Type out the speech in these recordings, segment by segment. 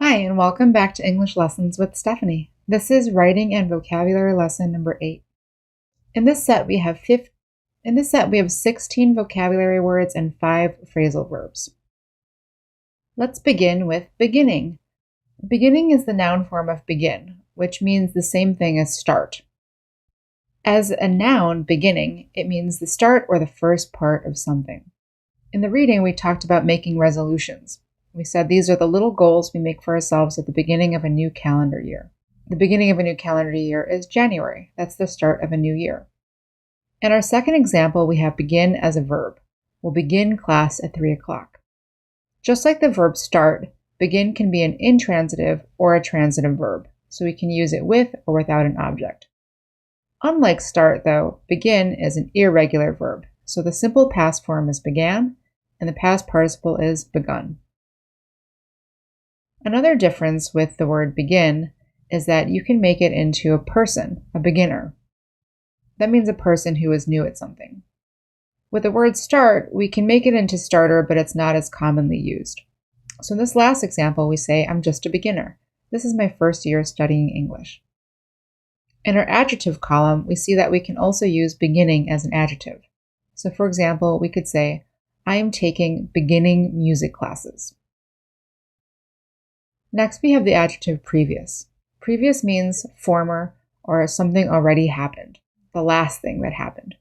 Hi, and welcome back to English Lessons with Stephanie. This is writing and vocabulary lesson number 8. In this set, we have 16 vocabulary words and 5 phrasal verbs. Let's begin with beginning. Beginning is the noun form of begin, which means the same thing as start. As a noun, beginning, it means the start or the first part of something. In the reading, we talked about making resolutions. We said these are the little goals we make for ourselves at the beginning of a new calendar year. The beginning of a new calendar year is January. That's the start of a new year. In our second example, we have begin as a verb. We'll begin class at 3 o'clock. Just like the verb start, begin can be an intransitive or a transitive verb, so we can use it with or without an object. Unlike start, though, begin is an irregular verb, so the simple past form is began, and the past participle is begun. Another difference with the word begin is that you can make it into a person, a beginner. That means a person who is new at something. With the word start, we can make it into starter, but it's not as commonly used. So in this last example, we say, I'm just a beginner. This is my first year studying English. In our adjective column, we see that we can also use beginning as an adjective. So for example, we could say, I am taking beginning music classes. Next, we have the adjective previous. Previous means former or something already happened, the last thing that happened.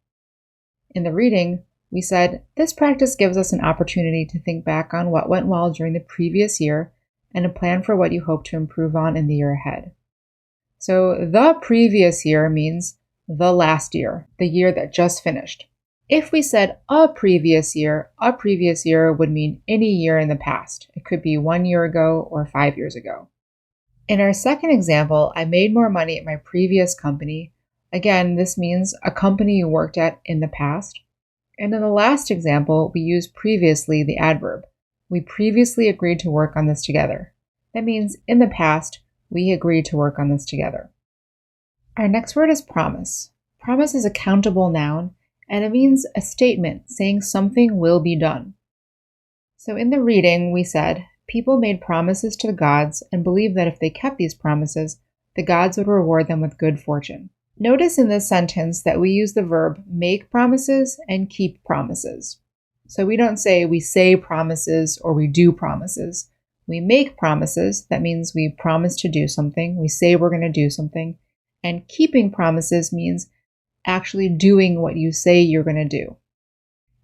In the reading, we said, this practice gives us an opportunity to think back on what went well during the previous year and to plan for what you hope to improve on in the year ahead. So the previous year means the last year, the year that just finished. If we said a previous year would mean any year in the past. It could be 1 year ago or 5 years ago. In our second example, I made more money at my previous company. Again, this means a company you worked at in the past. And in the last example, we use previously, the adverb. We previously agreed to work on this together. That means in the past, we agreed to work on this together. Our next word is promise. Promise is a countable noun, and it means a statement saying something will be done. So in the reading, we said, people made promises to the gods and believed that if they kept these promises, the gods would reward them with good fortune. Notice in this sentence that we use the verb make promises and keep promises. So we don't say we say promises or we do promises. We make promises. That means we promise to do something. We say we're going to do something. And keeping promises means actually doing what you say you're going to do.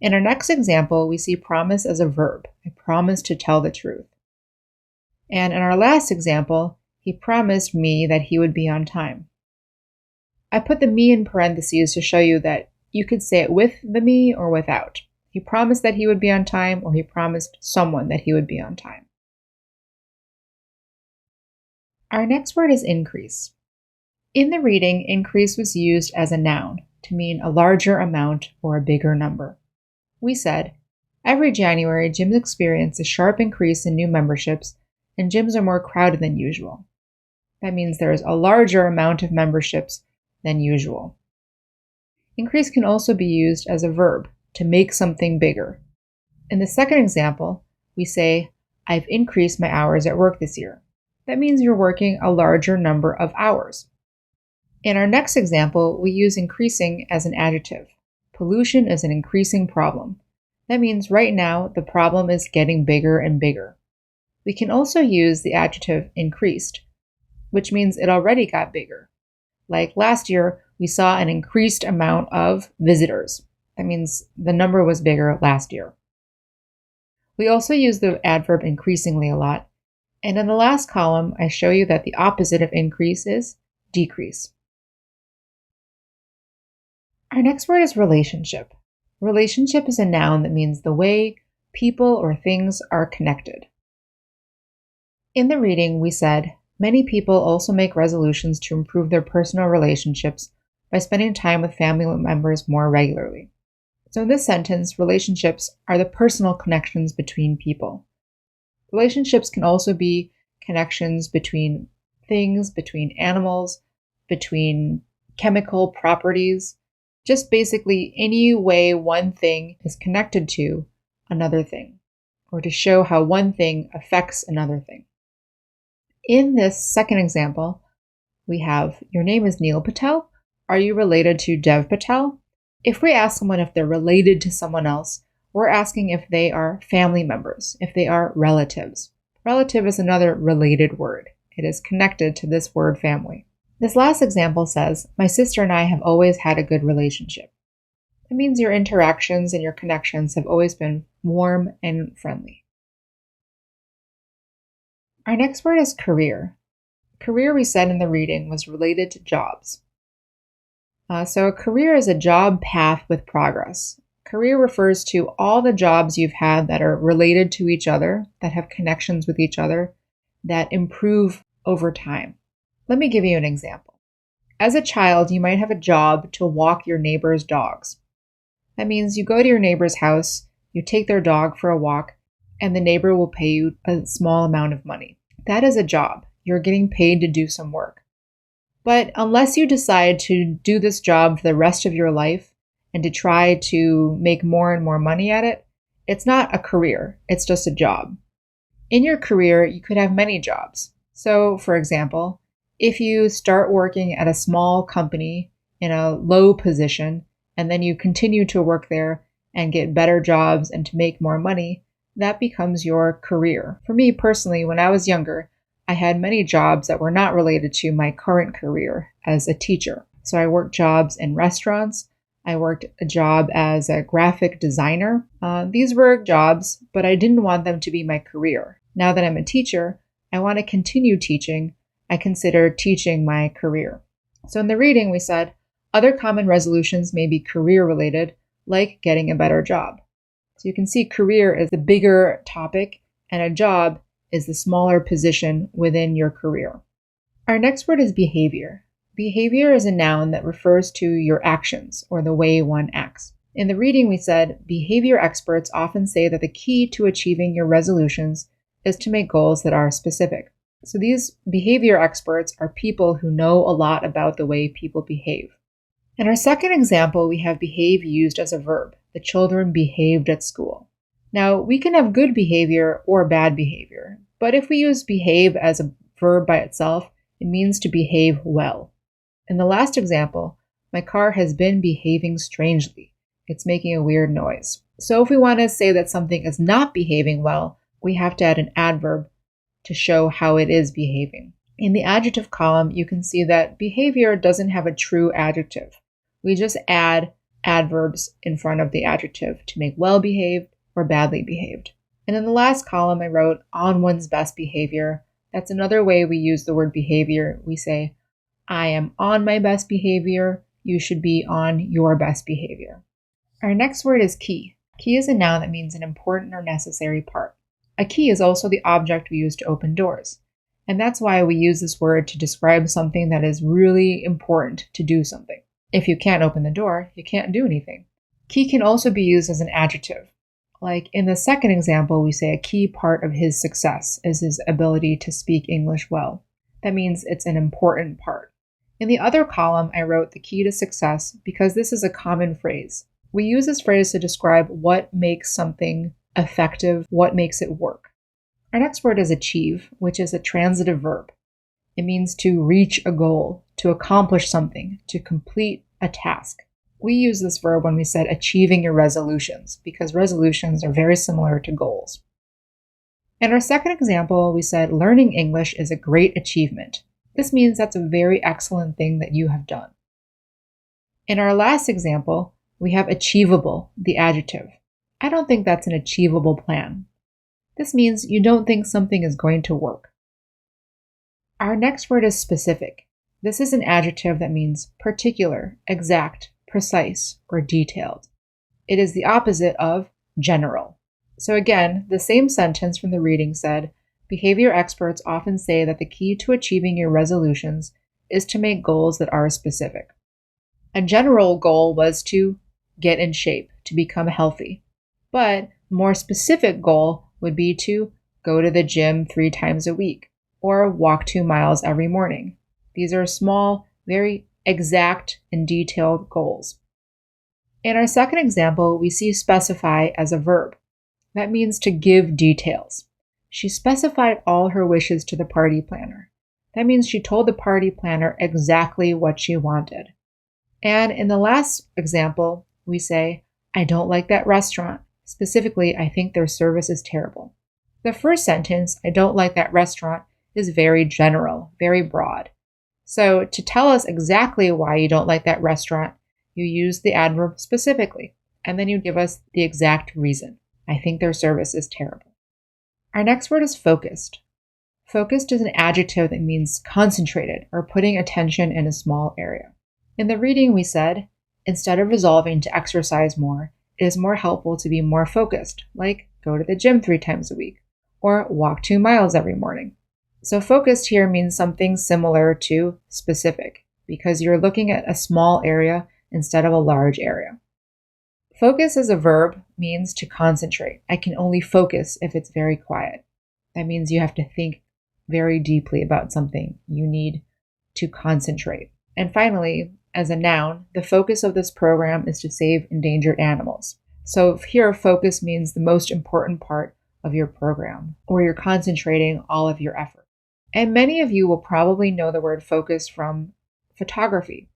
In our next example, we see promise as a verb. I promise to tell the truth. And in our last example, he promised me that he would be on time. I put the me in parentheses to show you that you could say it with the me or without. He promised that he would be on time, or he promised someone that he would be on time. Our next word is increase. In the reading, increase was used as a noun to mean a larger amount or a bigger number. We said, every January, gyms experience a sharp increase in new memberships, and gyms are more crowded than usual. That means there is a larger amount of memberships than usual. Increase can also be used as a verb to make something bigger. In the second example, we say, I've increased my hours at work this year. That means you're working a larger number of hours. In our next example, we use increasing as an adjective. Pollution is an increasing problem. That means right now the problem is getting bigger and bigger. We can also use the adjective increased, which means it already got bigger. Like last year, we saw an increased amount of visitors. That means the number was bigger last year. We also use the adverb increasingly a lot. And in the last column, I show you that the opposite of increase is decrease. Our next word is relationship. Relationship is a noun that means the way people or things are connected. In the reading, we said, many people also make resolutions to improve their personal relationships by spending time with family members more regularly. So in this sentence, relationships are the personal connections between people. Relationships can also be connections between things, between animals, between chemical properties, just basically any way one thing is connected to another thing, or to show how one thing affects another thing. In this second example, we have, your name is Neil Patel. Are you related to Dev Patel? If we ask someone if they're related to someone else, we're asking if they are family members, if they are relatives. Relative is another related word. It is connected to this word family. This last example says, my sister and I have always had a good relationship. It means your interactions and your connections have always been warm and friendly. Our next word is career. Career, we said in the reading, was related to jobs. So a career is a job path with progress. Career refers to all the jobs you've had that are related to each other, that have connections with each other, that improve over time. Let me give you an example. As a child, you might have a job to walk your neighbor's dogs. That means you go to your neighbor's house, you take their dog for a walk, and the neighbor will pay you a small amount of money. That is a job. You're getting paid to do some work. But unless you decide to do this job for the rest of your life and to try to make more and more money at it, it's not a career, it's just a job. In your career, you could have many jobs. So, for example, if you start working at a small company in a low position, and then you continue to work there and get better jobs and to make more money, that becomes your career. For me personally, when I was younger, I had many jobs that were not related to my current career as a teacher. So I worked jobs in restaurants. I worked a job as a graphic designer. These were jobs, but I didn't want them to be my career. Now that I'm a teacher, I want to continue teaching. I consider teaching my career. So in the reading, we said, other common resolutions may be career related, like getting a better job. So you can see career is the bigger topic, and a job is the smaller position within your career. Our next word is behavior. Behavior is a noun that refers to your actions or the way one acts. In the reading, we said, behavior experts often say that the key to achieving your resolutions is to make goals that are specific. So these behavior experts are people who know a lot about the way people behave. In our second example, we have behave used as a verb. The children behaved at school. Now, we can have good behavior or bad behavior, but if we use behave as a verb by itself, it means to behave well. In the last example, my car has been behaving strangely. It's making a weird noise. So if we want to say that something is not behaving well, we have to add an adverb to show how it is behaving. In the adjective column, you can see that behavior doesn't have a true adjective. We just add adverbs in front of the adjective to make well behaved or badly behaved. And in the last column, I wrote on one's best behavior. That's another way we use the word behavior. We say, I am on my best behavior. You should be on your best behavior. Our next word is key. Key is a noun that means an important or necessary part. A key is also the object we use to open doors. And that's why we use this word to describe something that is really important to do something. If you can't open the door, you can't do anything. Key can also be used as an adjective. Like in the second example, we say a key part of his success is his ability to speak English well. That means it's an important part. In the other column, I wrote the key to success because this is a common phrase. We use this phrase to describe what makes something effective, what makes it work. Our next word is achieve, which is a transitive verb. It means to reach a goal, to accomplish something, to complete a task. We use this verb when we said achieving your resolutions, because resolutions are very similar to goals. In our second example, we said learning English is a great achievement. This means that's a very excellent thing that you have done. In our last example, we have achievable, the adjective. I don't think that's an achievable plan. This means you don't think something is going to work. Our next word is specific. This is an adjective that means particular, exact, precise, or detailed. It is the opposite of general. So again, the same sentence from the reading said, behavior experts often say that the key to achieving your resolutions is to make goals that are specific. A general goal was to get in shape, to become healthy. But a more specific goal would be to go to the gym 3 times a week or walk 2 miles every morning. These are small, very exact and detailed goals. In our second example, we see specify as a verb. That means to give details. She specified all her wishes to the party planner. That means she told the party planner exactly what she wanted. And in the last example, we say, I don't like that restaurant. Specifically, I think their service is terrible. The first sentence, I don't like that restaurant, is very general, very broad. So to tell us exactly why you don't like that restaurant, you use the adverb specifically, and then you give us the exact reason. I think their service is terrible. Our next word is focused. Focused is an adjective that means concentrated or putting attention in a small area. In the reading, we said, instead of resolving to exercise more, it is more helpful to be more focused, like go to the gym 3 times a week or walk 2 miles every morning. So focused here means something similar to specific because you're looking at a small area instead of a large area. Focus as a verb means to concentrate. I can only focus if it's very quiet. That means you have to think very deeply about something. You need to concentrate. And finally, as a noun, the focus of this program is to save endangered animals. So here, focus means the most important part of your program, where you're concentrating all of your effort. And many of you will probably know the word focus from photography.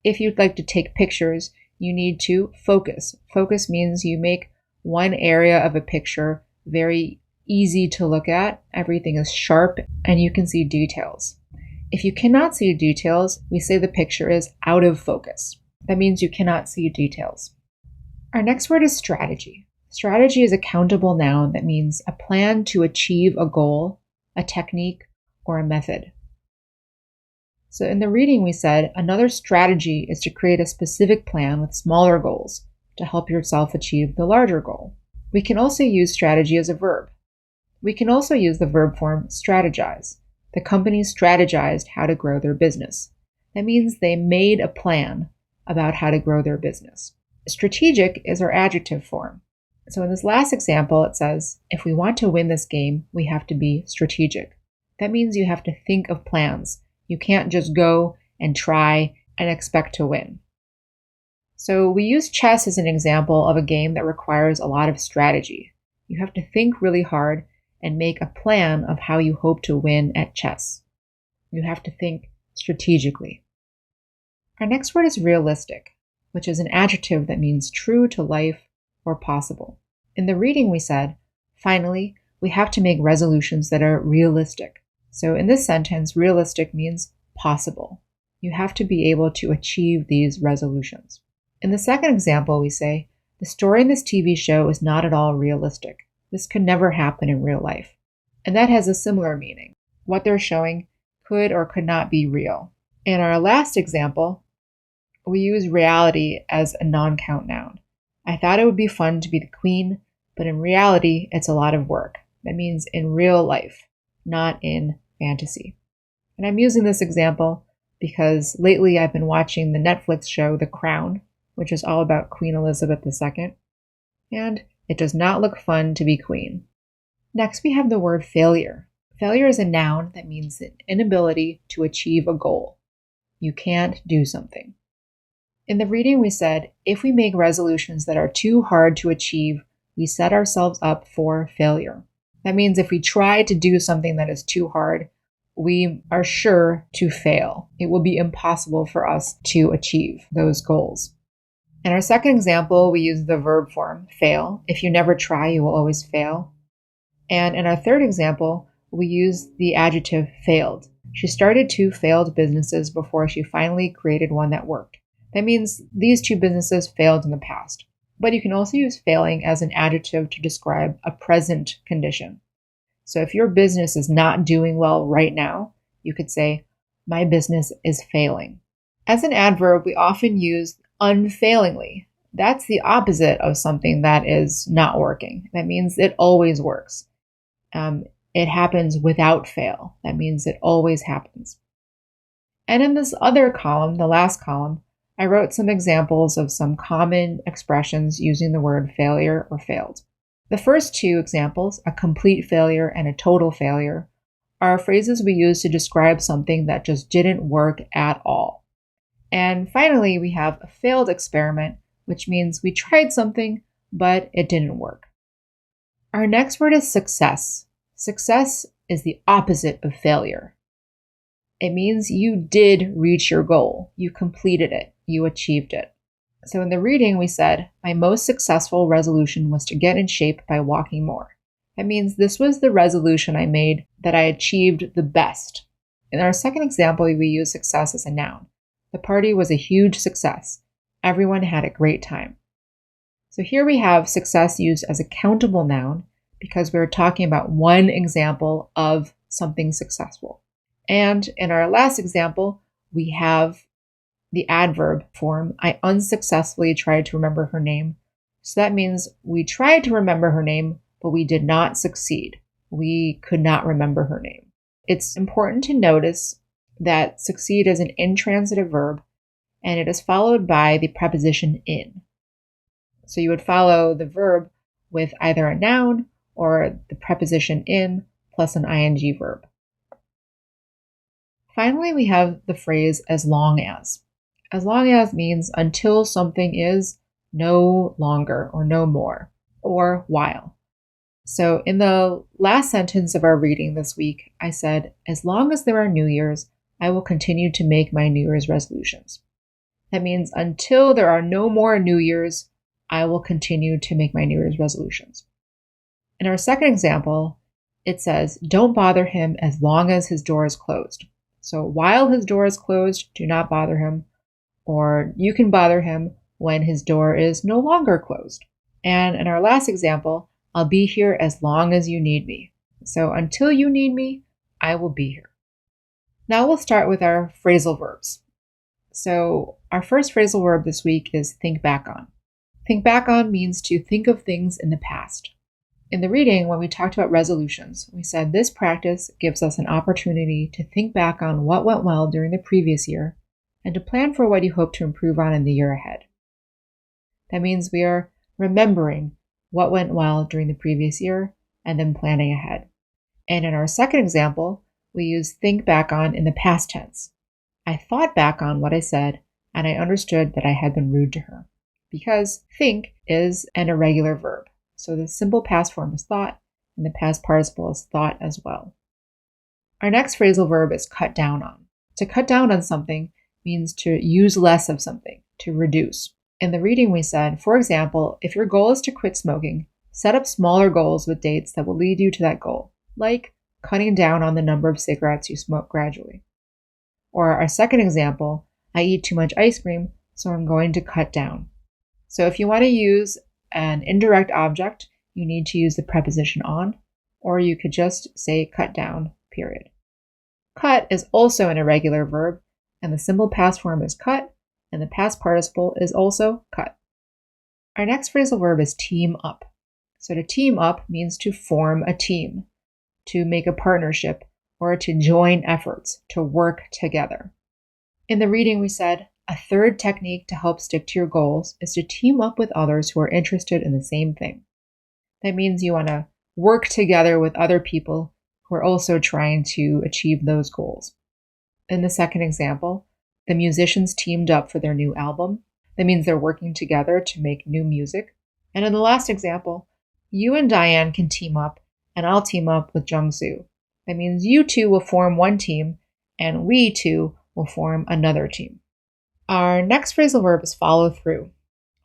If you'd like to take pictures, you need to focus. Focus means you make one area of a picture very easy to look at. Everything is sharp and you can see details. If you cannot see details, we say the picture is out of focus. That means you cannot see details. Our next word is strategy. Strategy is a countable noun that means a plan to achieve a goal, a technique, or a method. So in the reading we said, another strategy is to create a specific plan with smaller goals to help yourself achieve the larger goal. We can also use strategy as a verb. We can also use the verb form strategize. The company strategized how to grow their business. That means they made a plan about how to grow their business. Strategic is our adjective form. So in this last example, it says, if we want to win this game, we have to be strategic. That means you have to think of plans. You can't just go and try and expect to win. So we use chess as an example of a game that requires a lot of strategy. You have to think really hard and make a plan of how you hope to win at chess. You have to think strategically. Our next word is realistic, which is an adjective that means true to life or possible. In the reading we said, finally, we have to make resolutions that are realistic. So in this sentence, realistic means possible. You have to be able to achieve these resolutions. In the second example, we say, the story in this TV show is not at all realistic. This could never happen in real life. And that has a similar meaning. What they're showing could or could not be real. In our last example, we use reality as a non-count noun. I thought it would be fun to be the queen, but in reality, it's a lot of work. That means in real life, not in fantasy. And I'm using this example because lately I've been watching the Netflix show The Crown, which is all about Queen Elizabeth II. And it does not look fun to be queen. Next, we have the word failure. Failure is a noun that means an inability to achieve a goal. You can't do something. In the reading, we said, if we make resolutions that are too hard to achieve, we set ourselves up for failure. That means if we try to do something that is too hard, we are sure to fail. It will be impossible for us to achieve those goals. In our second example, we use the verb form, fail. If you never try, you will always fail. And in our third example, we use the adjective failed. She started 2 failed businesses before she finally created one that worked. That means these 2 businesses failed in the past. But you can also use failing as an adjective to describe a present condition. So if your business is not doing well right now, you could say, my business is failing. As an adverb, we often use unfailingly. That's the opposite of something that is not working. That means it always works. It happens without fail. That means it always happens. And in this other column, the last column, I wrote some examples of some common expressions using the word failure or failed. The first 2 examples, a complete failure and a total failure, are phrases we use to describe something that just didn't work at all. And finally, we have a failed experiment, which means we tried something, but it didn't work. Our next word is success. Success is the opposite of failure. It means you did reach your goal. You completed it. You achieved it. So in the reading, we said, my most successful resolution was to get in shape by walking more. That means this was the resolution I made that I achieved the best. In our second example, we use success as a noun. The party was a huge success. Everyone had a great time. So here we have success used as a countable noun because we're talking about one example of something successful. And in our last example, we have the adverb form, I unsuccessfully tried to remember her name. So that means we tried to remember her name, but we did not succeed. We could not remember her name. It's important to notice that succeed is an intransitive verb, and it is followed by the preposition in. So you would follow the verb with either a noun or the preposition in plus an ing verb. Finally, we have the phrase as long as. As long as means until something is no longer or no more, or while. So in the last sentence of our reading this week, I said, as long as there are New Year's, I will continue to make my New Year's resolutions. That means until there are no more New Year's, I will continue to make my New Year's resolutions. In our second example, it says, don't bother him as long as his door is closed. So while his door is closed, do not bother him, or you can bother him when his door is no longer closed. And in our last example, I'll be here as long as you need me. So until you need me, I will be here. Now we'll start with our phrasal verbs. So our first phrasal verb this week is think back on. Think back on means to think of things in the past. In the reading, when we talked about resolutions, we said this practice gives us an opportunity to think back on what went well during the previous year and to plan for what you hope to improve on in the year ahead. That means we are remembering what went well during the previous year and then planning ahead. And in our second example, we use think back on in the past tense. I thought back on what I said and I understood that I had been rude to her. Because think is an irregular verb. So the simple past form is thought, and the past participle is thought as well. Our next phrasal verb is cut down on. To cut down on something means to use less of something, to reduce. In the reading we said, for example, if your goal is to quit smoking, set up smaller goals with dates that will lead you to that goal, like cutting down on the number of cigarettes you smoke gradually. Or our second example, I eat too much ice cream, so I'm going to cut down. So if you want to use an indirect object, you need to use the preposition on, or you could just say cut down, period. Cut is also an irregular verb, and the simple past form is cut, and the past participle is also cut. Our next phrasal verb is team up. So to team up means to form a team, to make a partnership, or to join efforts, to work together. In the reading we said, a third technique to help stick to your goals is to team up with others who are interested in the same thing. That means you want to work together with other people who are also trying to achieve those goals. In the second example, the musicians teamed up for their new album. That means they're working together to make new music. And in the last example, you and Diane can team up, and I'll team up with Jung-soo. That means you two will form one team, and we two will form another team. Our next phrasal verb is follow through.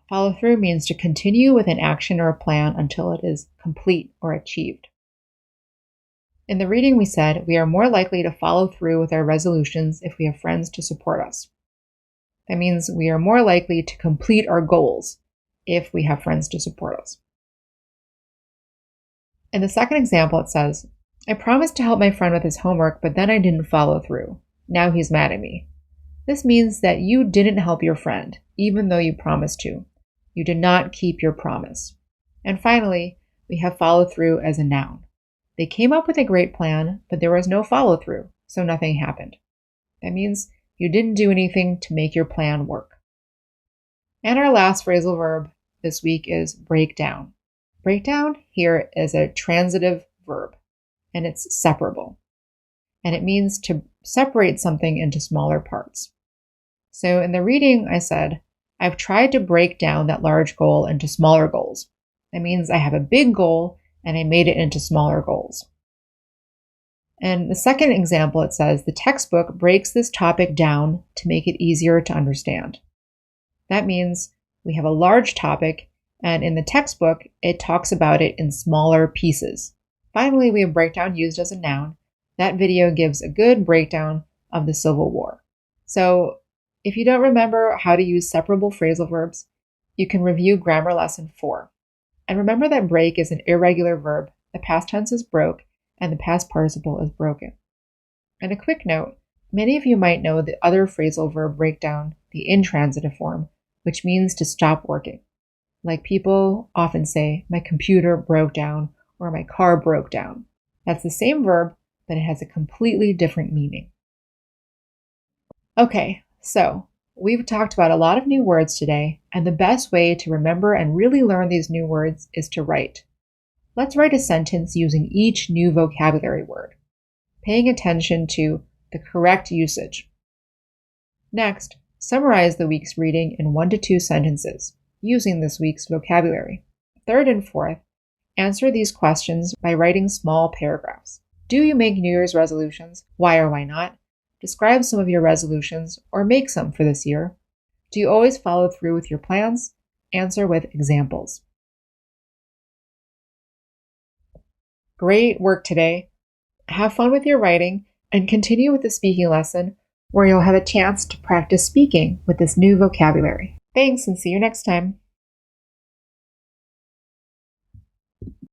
Follow through means to continue with an action or a plan until it is complete or achieved. In the reading we said, we are more likely to follow through with our resolutions if we have friends to support us. That means we are more likely to complete our goals if we have friends to support us. In the second example, it says, I promised to help my friend with his homework, but then I didn't follow through. Now he's mad at me. This means that you didn't help your friend, even though you promised to. You did not keep your promise. And finally, we have follow through as a noun. They came up with a great plan, but there was no follow through, so nothing happened. That means you didn't do anything to make your plan work. And our last phrasal verb this week is break down. Breakdown here is a transitive verb, and it's separable. And it means to separate something into smaller parts. So in the reading, I said, I've tried to break down that large goal into smaller goals. That means I have a big goal and I made it into smaller goals. And the second example, it says, the textbook breaks this topic down to make it easier to understand. That means we have a large topic, and in the textbook, it talks about it in smaller pieces. Finally, we have breakdown used as a noun. That video gives a good breakdown of the Civil War. So if you don't remember how to use separable phrasal verbs, you can review grammar lesson 4. And remember that break is an irregular verb. The past tense is broke, and the past participle is broken. And a quick note, many of you might know the other phrasal verb breakdown, the intransitive form, which means to stop working. Like people often say, my computer broke down, or my car broke down. That's the same verb, but it has a completely different meaning. Okay, so we've talked about a lot of new words today, and the best way to remember and really learn these new words is to write. Let's write a sentence using each new vocabulary word, paying attention to the correct usage. Next, summarize the week's reading in 1 to 2 sentences, using this week's vocabulary. Third and fourth, answer these questions by writing small paragraphs. Do you make New Year's resolutions? Why or why not? Describe some of your resolutions or make some for this year. Do you always follow through with your plans? Answer with examples. Great work today. Have fun with your writing and continue with the speaking lesson where you'll have a chance to practice speaking with this new vocabulary. Thanks and see you next time.